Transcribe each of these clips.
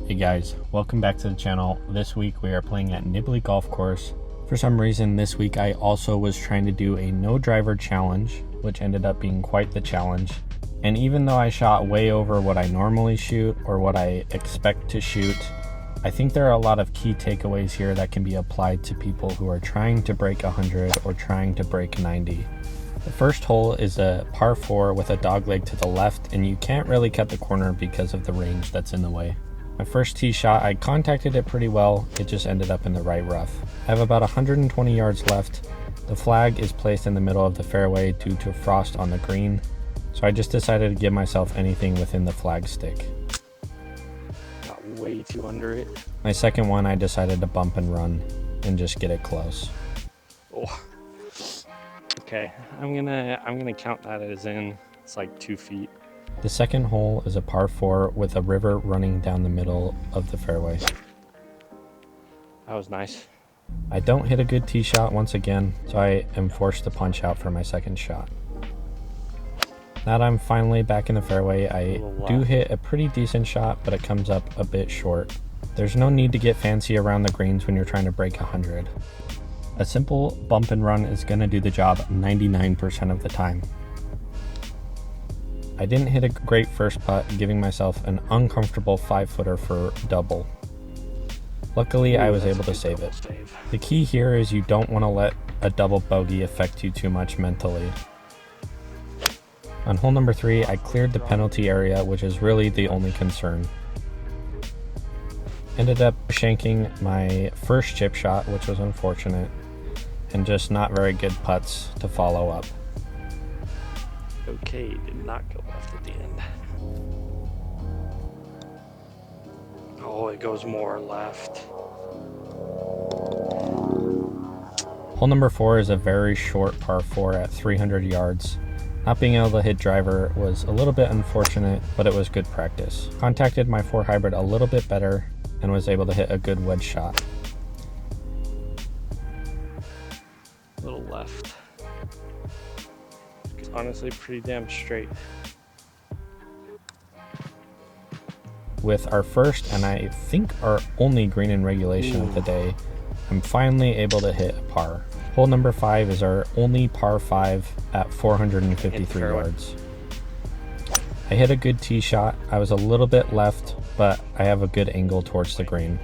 Hey guys, welcome back to the channel. This week we are playing at Nibley Golf Course. For some reason this week I also was trying to do a no driver challenge, which ended up being quite the challenge. And even though I shot way over what I normally shoot or what I expect to shoot, I think there are a lot of key takeaways here that can be applied to people who are trying to break 100 or trying to break 90. The first hole is a par 4 with a dogleg to the left, and you can't really cut the corner because of the range that's in the way. My first tee shot, I contacted it pretty well, it just ended up in the right rough. I have about 120 yards left. The flag is placed in the middle of the fairway due to frost on the green, so I just decided to give myself anything within the flag stick. Got way too under it. My second one, I decided to bump and run and just get it close. Oh. Okay, I'm gonna count that as in. It's like 2 feet. The second hole is a par 4 with a river running down the middle of the fairway. That was nice. I don't hit a good tee shot once again, so I am forced to punch out for my second shot. Now that I'm finally back in the fairway, I do hit a pretty decent shot, but it comes up a bit short. There's no need to get fancy around the greens when you're trying to break 100. A simple bump and run is going to do the job 99% of the time. I didn't hit a great first putt, giving myself an uncomfortable 5-footer for double. Luckily, I was able to save it. The key here is you don't want to let a double bogey affect you too much mentally. On hole number 3, I cleared the penalty area, which is really the only concern. Ended up shanking my first chip shot, which was unfortunate, and just not very good putts to follow up. Okay, did not go left at the end. Oh, it goes more left. Hole number 4 is a very short par 4 at 300 yards. Not being able to hit driver was a little bit unfortunate, but it was good practice. Contacted my 4 hybrid a little bit better and was able to hit a good wedge shot. A little left. It's honestly pretty damn straight. With our first and I think our only green in regulation of the day, I'm finally able to hit a par. Hole number 5 is our only par 5 at 453 yards. I hit a good tee shot. I was a little bit left, but I have a good angle towards the green.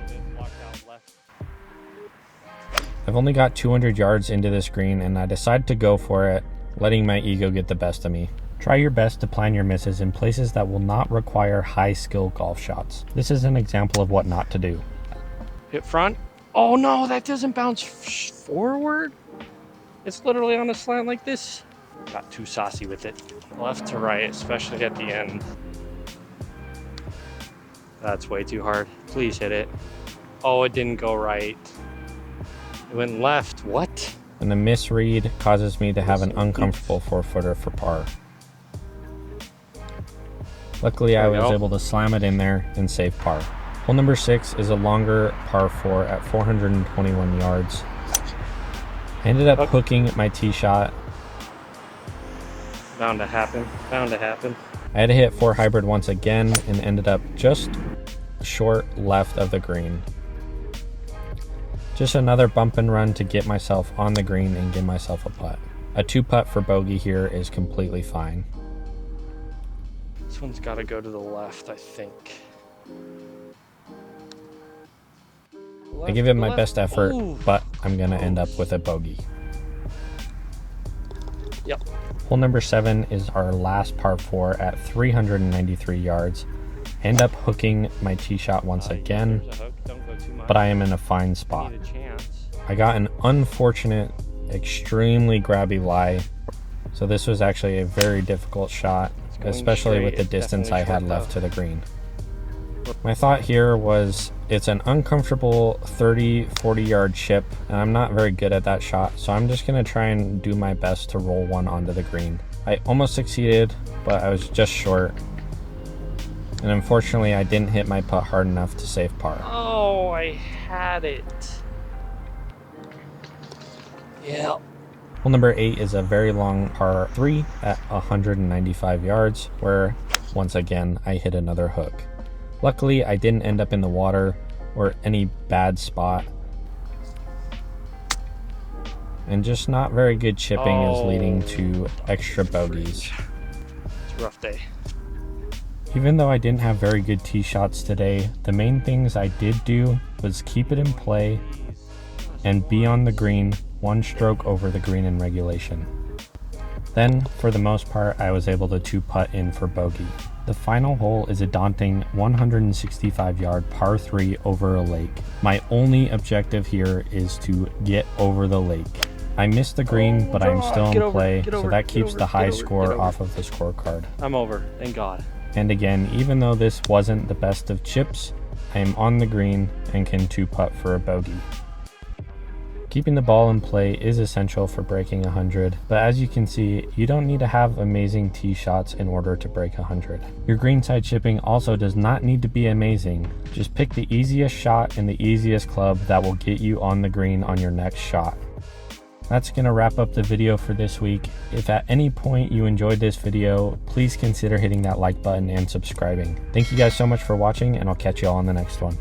I've only got 200 yards into this green and I decided to go for it, letting my ego get the best of me. Try your best to plan your misses in places that will not require high skill golf shots. This is an example of what not to do. Hit front. Oh no, that doesn't bounce forward. It's literally on a slant like this. Got too saucy with it. Left to right, especially at the end. That's way too hard. Please hit it. Oh, it didn't go right. It went left. What? And the misread causes me to have an uncomfortable 4-footer for par. Luckily, I was able to slam it in there and save par. Hole number 6 is a longer par 4 at 421 yards. I ended up hooking my tee shot. Bound to happen. Bound to happen. I had to hit 4 hybrid once again and ended up just short left of the green. Just another bump and run to get myself on the green and give myself a putt. A 2-putt for bogey here is completely fine. This one's got to go to the left, I think. I give it my best effort, but I'm going to end up with a bogey. Yep. Hole number 7 is our last par 4 at 393 yards. I end up hooking my tee shot once again, but I am in a fine spot. I got an unfortunate, extremely grabby lie, so this was actually a very difficult shot, especially with the distance I had left to the green. My thought here was it's an uncomfortable 30-40 yard chip, and I'm not very good at that shot, so I'm just going to try and do my best to roll one onto the green. I almost succeeded, but I was just short. And unfortunately, I didn't hit my putt hard enough to save par. Oh, I had it. Yeah. Hole number 8 is a very long par 3 at 195 yards, where once again I hit another hook. Luckily, I didn't end up in the water or any bad spot. And just not very good chipping is leading to extra bogeys. It's a rough day. Even though I didn't have very good tee shots today, the main things I did do was keep it in play and be on the green, one stroke over the green in regulation. Then, for the most part, I was able to 2-putt in for bogey. The final hole is a daunting 165-yard par 3 over a lake. My only objective here is to get over the lake. I missed the green, but I'm still in play, so that keeps the high score off of the scorecard. I'm over, thank God. And again, even though this wasn't the best of chips, I am on the green and can 2-putt for a bogey. Keeping the ball in play is essential for breaking 100, but as you can see, you don't need to have amazing tee shots in order to break 100. Your greenside chipping also does not need to be amazing. Just pick the easiest shot and the easiest club that will get you on the green on your next shot. That's going to wrap up the video for this week. If at any point you enjoyed this video, please consider hitting that like button and subscribing. Thank you guys so much for watching, and I'll catch you all on the next one.